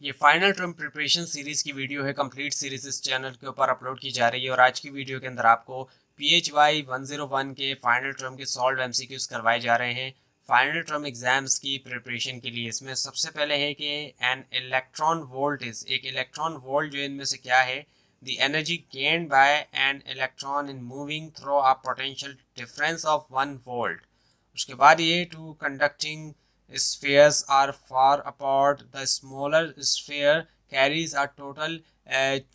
ये final term preparation series की video है। कंप्लीट सीरीज इस चैनल के ऊपर अपलोड की जा रही है और आज की वीडियो के अंदर आपको PHY 101 के फाइनल टर्म के सॉल्व MCQs करवाए जा रहे हैं फाइनल टर्म एग्जाम्स की प्रिपरेशन के लिए। इसमें सबसे पहले है कि एन इलेक्ट्रॉन वोल्ट इज, एक इलेक्ट्रॉन वोल्ट जो इनमें से क्या है, the energy gained by an electron in moving through a potential difference of 1 volt. उसके बाद ये two conducting spheres are far apart, the smaller sphere carries a total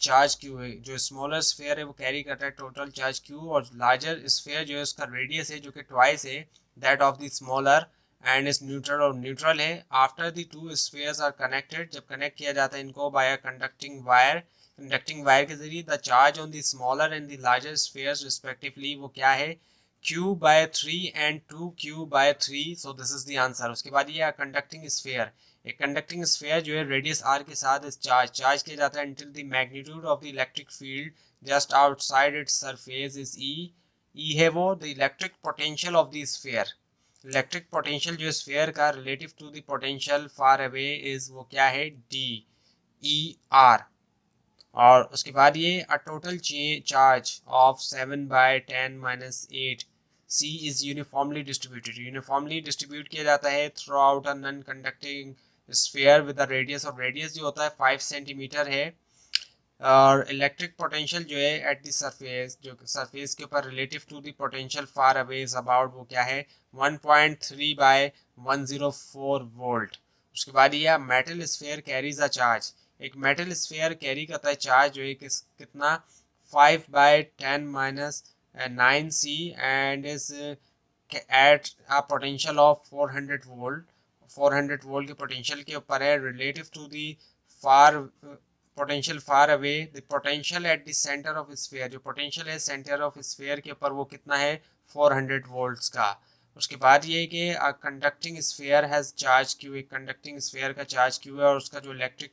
charge q है। जो स्मॉलर स्फेयर है वो कैरी करता है total charge q, और लार्जर स्फेयर जो है उसका रेडियस है जो कि ट्वाइस है that of the smaller and is neutral, और न्यूट्रल है। After the two spheres are connected, जब कनेक्ट किया जाता है इनको बाय अ कंडक्टिंग वायर के जरिए, the charge on the smaller and the larger spheres respectively वो क्या है, Q by 3 and 2Q by 3, so this is the answer। उसके बाद ये कंडक्टिंग स्फेयर, एक कंडक्टिंग स्फेयर जो है रेडियस r के साथ चार्ज किया जाता है until the magnitude of the electric field just outside its surface is E है वो the electric potential of the sphere। Electric potential जो स्फेयर का relative to the potential far away is वो क्या है, DER। और उसके बाद ये a total charge of 7/10 - 8 C is uniformly distributed, uniformly distribute किया जाता है throughout a non conducting sphere with the radius, और रेडियस जो होता है 5 सेंटीमीटर है। और इलेक्ट्रिक पोटेंशियल जो है एट द सरफेस, जो सरफेस के ऊपर relative to the potential far away is about वो क्या है, 1.3/104 वोल्ट। उसके बाद ये metal sphere carries a charge, एक मेटल स्फीयर कैरी करता है चार्ज जो है कितना, 5/10 - 9 C and is at a potential of 400 volt. 400 volt के पोटेंशियल के ऊपर है relative to the far potential far away. The potential at the centre of sphere, जो पोटेंशियल है सेंटर ऑफ स्फीयर के ऊपर वो कितना है, 400 वोल्ट्स का। उसके बाद ये है कि conducting sphere has charge Q, एक कंडक्टिंग स्फीयर का चार्ज क्यू है और उसका जो इलेक्ट्रिक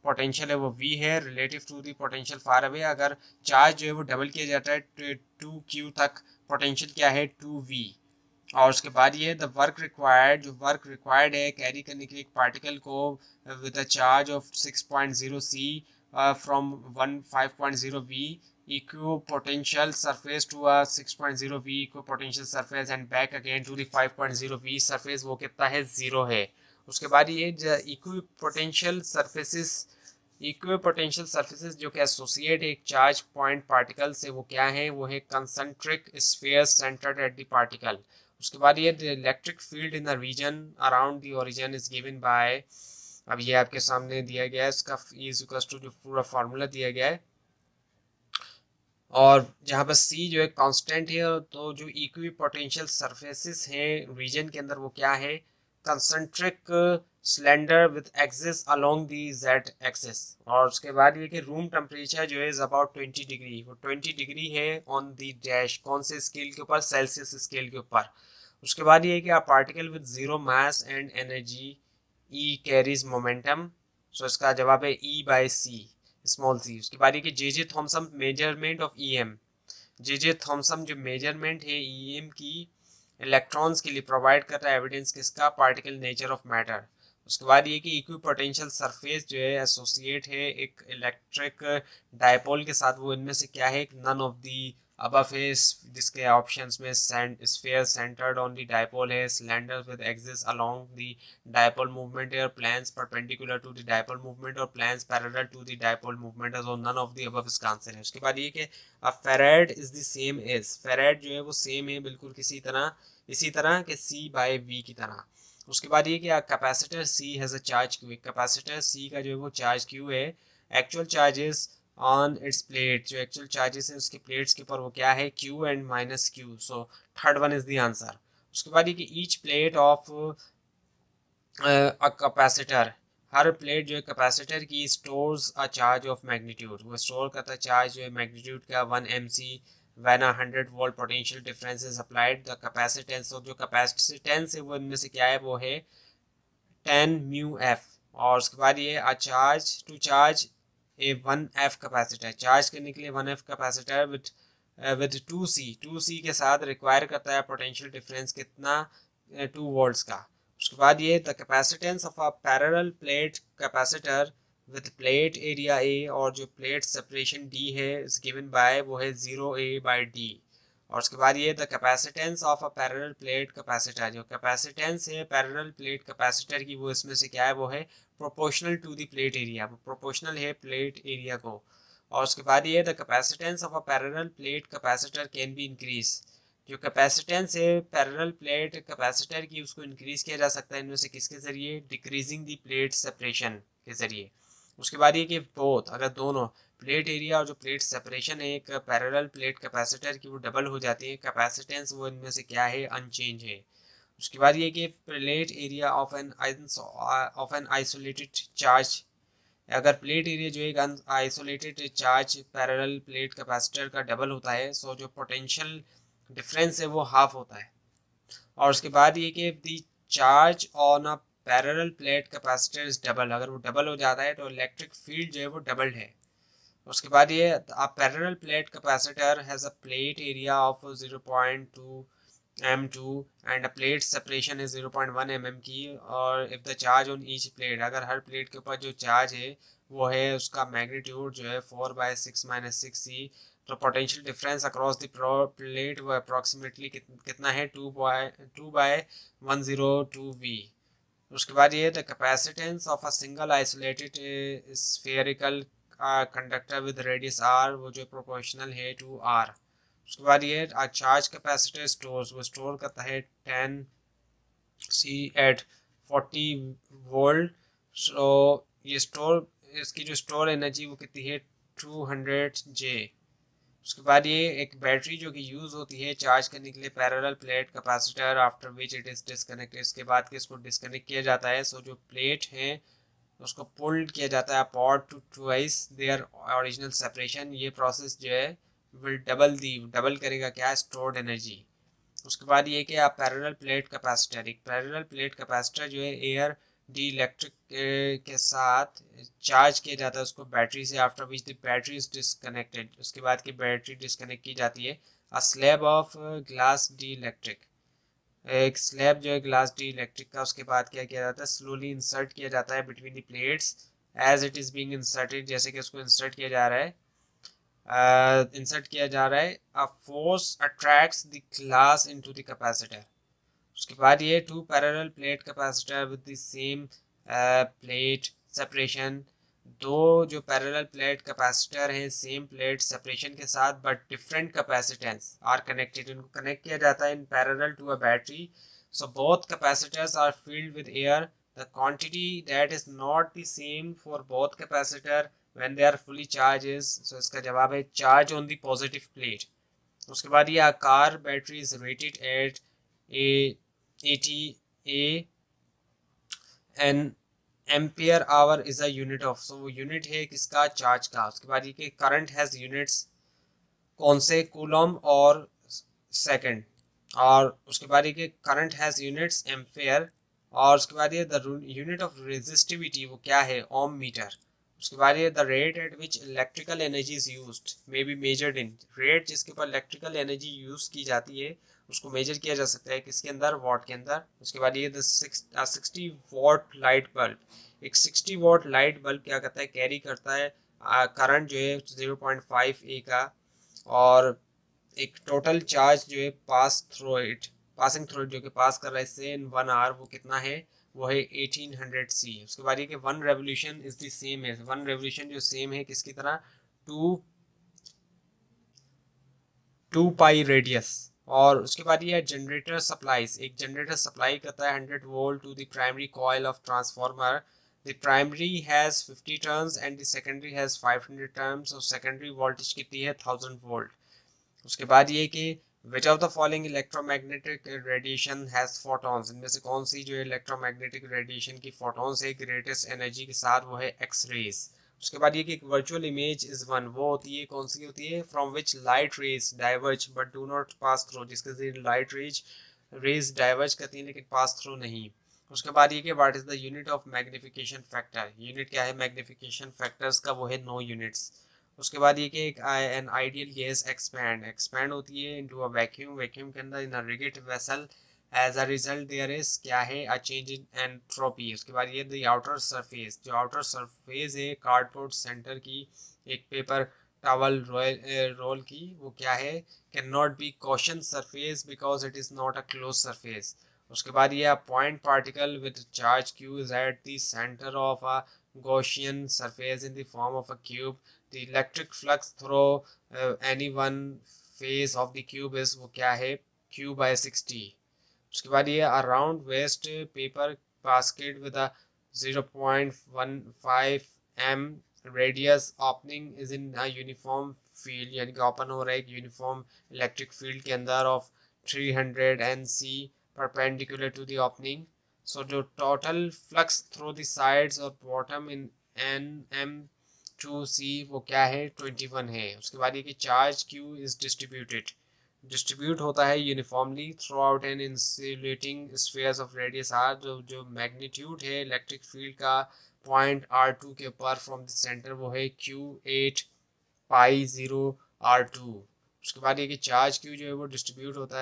पोटेंशियल है वो V है relative to the potential far away. अगर चार्ज जो है वो डबल किया जाता है 2Q तक, पोटेंशियल क्या है 2V। और उसके बाद ये द वर्क रिक्वायर्ड, जो वर्क रिक्वायर्ड है कैरी करने के लिए एक पार्टिकल को with a charge of 6.0 C from 5.0 V equipotential surface to a 6.0 V equipotential surface and back again to the 5.0 V surface, वो कितना है, 0 है। उसके बाद ये इक्व पोटेंशियल सरफेसेस जो कि एसोसिएट एक चार्ज पॉइंट पार्टिकल से वो क्या है, वो है concentric sphere centered at the particle. उसके बाद ये electric field in the region around the origin is given by, अब ये आपके सामने दिया गया है, इसका इज टू जो पूरा फार्मूला दिया गया है, और जहाँ पर C जो है कांस्टेंट है, तो जो इक्वी पोटेंशियल सरफेसेस हैं रीजन के अंदर वो क्या है, concentric cylinder with axis along the Z axis. और उसके बाद ये कि रूम टेम्परेचर जो है इज अबाउट 20 डिग्री, वो 20 डिग्री है ऑन दी डैश, कौन से स्केल के ऊपर, सेल्सियस स्केल के ऊपर। उसके बाद ये कि a particle with zero mass and energy E carries momentum, so इसका जवाब है E/C स्मॉल c। उसके बाद ये कि J Thomson measurement of EM, J Thomson जो मेजरमेंट है EM की इलेक्ट्रॉन्स के लिए प्रोवाइड कर रहा है एविडेंस किसका, पार्टिकल नेचर ऑफ मैटर। उसके बाद ये कि इक्वी पोटेंशियल सरफेस जो है एसोसिएट है एक इलेक्ट्रिक डायपोल के साथ, वो इनमें से क्या है, नन ऑफ दी अबव है, जिसके ऑप्शंस में sphere centered on the dipole है, cylinder with axis along the dipole movement है, और planes perpendicular to the dipole movement और planes parallel to the dipole movement है, तो नन ऑफ द अबव इसका आंसर है। उसके बाद ये कि farad is the same as, farad जो है वो सेम है बिल्कुल इसी तरह के C/V की तरह। उसके बाद ये कि capacitor C has a charge Q, capacitor C का जो है वो चार्ज Q है, actual charges on it's plate, जो एक्चुअल चार्जेस हैं उसके प्लेट्स के ऊपर वो क्या है, Q and -Q, so third one is the answer. उसके बाद ये कि each plate of a capacitor, her plate जो है कैपेसिटर की stores a charge of magnitude, वो स्टोर करता है चार्ज जो है मैग्नीट्यूड का 1 mc when a 100 volt potential difference is applied the capacitance, और जो कैपेसिटेंस है वो इनमें से क्या है, वो है 10 μF। और उसके बाद ये a charge to charge a 1F capacitor, charge करने के लिए 1F कैपेसिटर विद 2C के साथ रिक्वायर करता है पोटेंशियल डिफरेंस कितना, 2 वोल्ट्स का। उसके बाद ये the capacitance of a parallel plate capacitor with plate area A, और जो प्लेट सेपरेशन डी है इज गिवन बाय वो है 0a/d। और उसके बाद ये the capacitance of a parallel plate capacitor, जो कैपेसिटेंस है पैरेलल प्लेट कैपेसिटर की वो इसमें से क्या है, वो है proportional to the plate area, वो प्रोपोर्शनल है प्लेट एरिया को। और उसके बाद ये the capacitance of a parallel plate capacitor can be increase, जो कैपेसिटेंस है पैरेलल प्लेट कैपेसिटर की उसको इंक्रीज किया जा सकता है इनमें से किसके जरिए, डिक्रीजिंग द प्लेट सेपरेशन के जरिए। उसके बाद ये कि बोथ, अगर दोनों प्लेट एरिया और जो प्लेट सेपरेशन है एक पैरेलल प्लेट कैपेसिटर की वो डबल हो जाती है, कैपेसिटेंस वो इनमें से क्या है, अनचेंज है। उसके बाद ये कि plate area of an isolated charge, अगर प्लेट एरिया जो एक isolated charge parallel plate capacitor का डबल होता है, सो जो पोटेंशियल डिफरेंस है वो हाफ होता है। और उसके बाद ये कि the charge on a parallel plate capacitor is double, अगर वो डबल हो जाता है तो इलेक्ट्रिक फील्ड जो है वो डबल्ड है। उसके बाद ये अ parallel plate capacitor has a plate area of 0.2 m2 and a plate separation है 0.1 mm की, और if the charge on each plate, अगर हर प्लेट के ऊपर जो चार्ज है वो है उसका मैग्नीट्यूड जो है 4/6 - 6c, तो potential difference across the plate वो अप्रॉक्सीमेटली कितना है, 2/102V। उसके बाद ये the capacitance of a single isolated spherical conductor with radius r, वो जो प्रोपोर्शनल है टू r। उसके बाद ये चार्ज कैपेसिटर स्टोर्स, वो स्टोर करता है 10C एट 40 V। सो ये स्टोर, इसकी जो स्टोर एनर्जी वो कितनी है, 200J। उसके बाद ये एक बैटरी जो कि यूज़ होती है चार्ज करने के लिए parallel plate capacitor, after which it is disconnected, इसके बाद कि इसको डिस्कनेक्ट किया जाता है, सो जो प्लेट है उसको पुल्ड किया जाता है apart to twice their original separation. ये प्रोसेस जो है विल डबल करेगा क्या, स्टोर्ड एनर्जी। उसके बाद ये कि आप पैरेलल प्लेट कैपेसिटर, एक पैरेलल प्लेट कैपेसिटर जो है एयर डी इलेक्ट्रिक के साथ चार्ज किया जाता है उसको बैटरी से, after which the battery is disconnected, उसके बाद की बैटरी डिस्कनेक्ट की जाती है। A slab of glass dielectric, एक स्लैब जो है ग्लास डी इलेक्ट्रिक का, उसके बाद क्या किया जाता है, स्लोली इंसर्ट किया जाता है between the plates as it is being inserted, जैसे कि उसको इंसर्ट किया जा रहा है, इंसर्ट किया जा रहा है। A force attracts the glass into the capacitor. उसके बाद ये two parallel plate capacitor with the same plate separation, दो जो पैरेलल प्लेट कैपेसिटर हैं सेम प्लेट सेपरेशन के साथ but different capacitance are connected, इनको कनेक्ट किया जाता है in parallel to a battery. So both capacitors are filled with air, the quantity that is not the same for both capacitor when they are fully charges, so इसका जवाब है charge on the positive plate. उसके बाद ये car battery is rated at 80 an ampere hour is a unit of, so वो unit है किसका, charge का। उसके बाद ये कि करंट हैज यूनिट्स कौन से, कूलम और सेकंड। और उसके बाद ये कि करंट हैज यूनिट्स एम्पियर, और उसके बाद ये द यूनिट ऑफ रेजिस्टिविटी वो क्या है, ओम मीटर। उसके बाद ये the rate at which electrical energy is used may be measured in, rate जिसके ऊपर इलेक्ट्रिकल एनर्जी यूज की जाती है उसको मेजर किया जा सकता है किसके अंदर, वॉट के अंदर। उसके बाद ये 60 वॉट लाइट बल्ब, एक 60 वॉट लाइट बल्ब क्या करता है, कैरी करता है करंट जो है 0.5 A का, और एक टोटल चार्ज जो है पासिंग थ्रू इट जो कि पास कर रहा है इससे इन 1 आवर, वो कितना है, वो है 1800C। उसके बाद ये कि one revolution is the same है, वन रेवोल्यूशन जो सेम है किसकी तरह, 2 पाई रेडियस। और उसके बाद ये जनरेटर सप्लाईज, एक जनरेटर सप्लाई करता है 100 volt to the primary coil of transformer, the primary has 50 turns and the secondary has 500 turns, और सेकेंडरी वोल्टेज कितनी है, 1000 वोल्ट। उसके बाद ये कि which of the following electromagnetic radiation has photons, इनमें से कौन सी जो है इलेक्ट्रोमैग्नेटिक रेडिएशन की फोटॉन्स है ग्रेटेस्ट एनर्जी के साथ, वो है एक्स रेज। उसके बाद ये कि वर्चुअल इमेज इज वन, वो होती है कौन सी होती है, from which light rays diverge but do not pass through, जिसके जरिए लाइट रेज डाइवर्ज करती है लेकिन पास थ्रू नहीं। उसके बाद ये कि what is the unit of magnification factor, unit क्या है मैग्निफिकेशन फैक्टर्स का, वो है 9 यूनिट्स। उसके बाद ये कि एन आइडियल गैस एक्सपैंड होती है इनटू अ वैक्यूम, वैक्यूम के अंदर in a rigid vessel as a result there is क्या है अ चेंज इन एंट्रोपी। उसके बाद ये द आउटर सरफेस, जो आउटर सरफेस है कार्डबोर्ड सेंटर की एक पेपर टॉवल रोल की, वो क्या है can not be question surface because it is not a close surface. उसके बाद ये point particle with charge q is at the centre of a Gaussian surface in the form of a cube. The electric flux through any one face of the cube is वो क्या है Q/60। उसके बाद ये around waste paper basket with a 0.15 m radius opening is in a uniform field, यानी कि open हो रहा है एक यूनिफॉर्म इलेक्ट्रिक फील्ड के अंदर of 300 Nc perpendicular to the opening. So जो total flux through the sides और बॉटम इन NM2C वो क्या है 21 है। उसके बाद ये कि चार्ज Q इज डिस्ट्रीब्यूट होता है uniformly throughout an insulating spheres of radius r। जो मैग्नीट्यूड है इलेक्ट्रिक फील्ड का पॉइंट R2 के ऊपर फ्रॉम द सेंटर वो है Q8π0R2। उसके बाद ये कि चार्ज Q जो है वो डिस्ट्रीब्यूट होता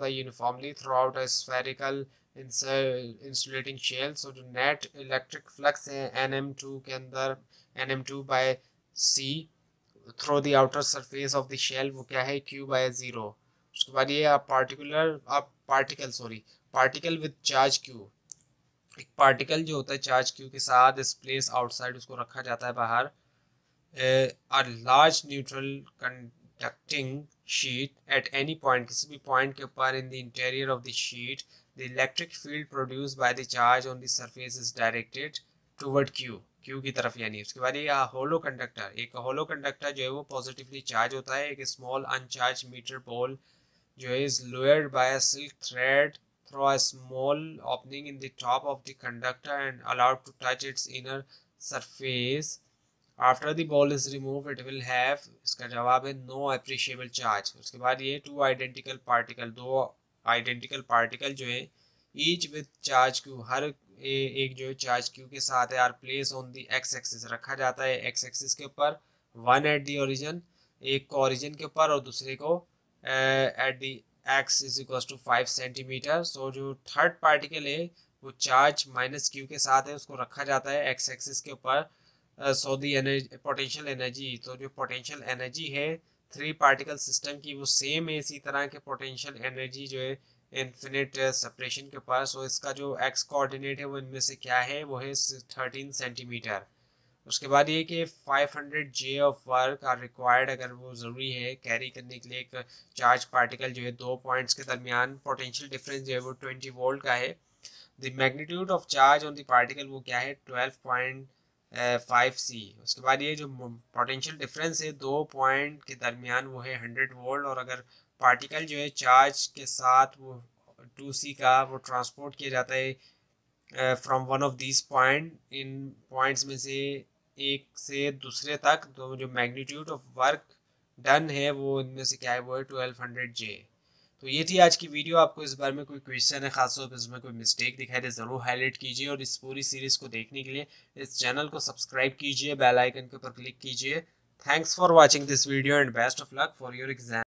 है uniformly throughout a spherical insulating shell. So जो नेट इलेक्ट्रिक फ्लक्स है NM2 के अंदर NM2/C through the outer surface of the shell वो क्या है Q/0। उसके बाद ये पार्टिकल विद चार्ज Q, एक पार्टिकल जो होता है चार्ज Q के साथ इस प्लेस आउटसाइड उसको रखा जाता है बाहर। A large neutral conducting sheet at any point, किसी भी पॉइंट के ऊपर in the interior of the sheet the electric field produced by the charge on the surface is directed toward Q की तरफ यानी। उसके बाद ये होलो कंडक्टर, एक होलो कंडक्टर जो है वो पॉजिटिवली चार्ज होता है। एक स्मॉल अनचार्ज मीटर बॉल जो है is lowered by a silk thread through a small opening in the top of the conductor and allowed to touch its inner surface. After the ball is removed, it will have, इसका जवाब है no appreciable charge। उसके बाद ये दो identical particle जो है each with charge Q, हर एक जो है चार्ज Q के साथ है, are placed on the x axis, रखा जाता है x axis के ऊपर, one at the origin, एक को origin के ऊपर और दूसरे को at the x is equals to 5 centimetre. So जो थर्ड पार्टिकल है वो चार्ज -Q के साथ है, उसको रखा जाता है x एक्सिस के ऊपर। सो दी पोटेंशियल एनर्जी, तो जो पोटेंशियल एनर्जी है थ्री पार्टिकल सिस्टम की वो सेम है इसी तरह के पोटेंशियल एनर्जी जो है इन्फिनिट सेपरेशन के ऊपर। सो इसका जो x कोऑर्डिनेट है वो इनमें से क्या है वो है 13 सेंटीमीटर। उसके बाद ये कि 500 J of work are required, अगर वो ज़रूरी है कैरी करने के लिए एक चार्ज पार्टिकल जो है दो पॉइंट्स के दरमियान। पोटेंशियल डिफरेंस जो है वो 20 वोल्ट का है। The magnitude of charge on the particle वो क्या है 12.5 C। उसके बाद ये जो पोटेंशियल डिफरेंस है दो पॉइंट के दरमियान वो है 100 वोल्ट। और अगर पार्टिकल जो है चार्ज के साथ वो 2C का वो ट्रांसपोर्ट किया जाता है from one of these point, in points में से एक से दूसरे तक, तो जो मैग्नीट्यूड ऑफ वर्क डन है वो इनमें से क्या है वो है 1200 J। तो ये थी आज की वीडियो। आपको इस बारे में कोई क्वेश्चन है, खासतौर पर इसमें कोई मिस्टेक दिखाई दे ज़रूर हाईलाइट कीजिए और इस पूरी सीरीज़ को देखने के लिए इस चैनल को सब्सक्राइब कीजिए, बेल आइकन के ऊपर क्लिक कीजिए। Thanks for watching this video and best of luck for your exam.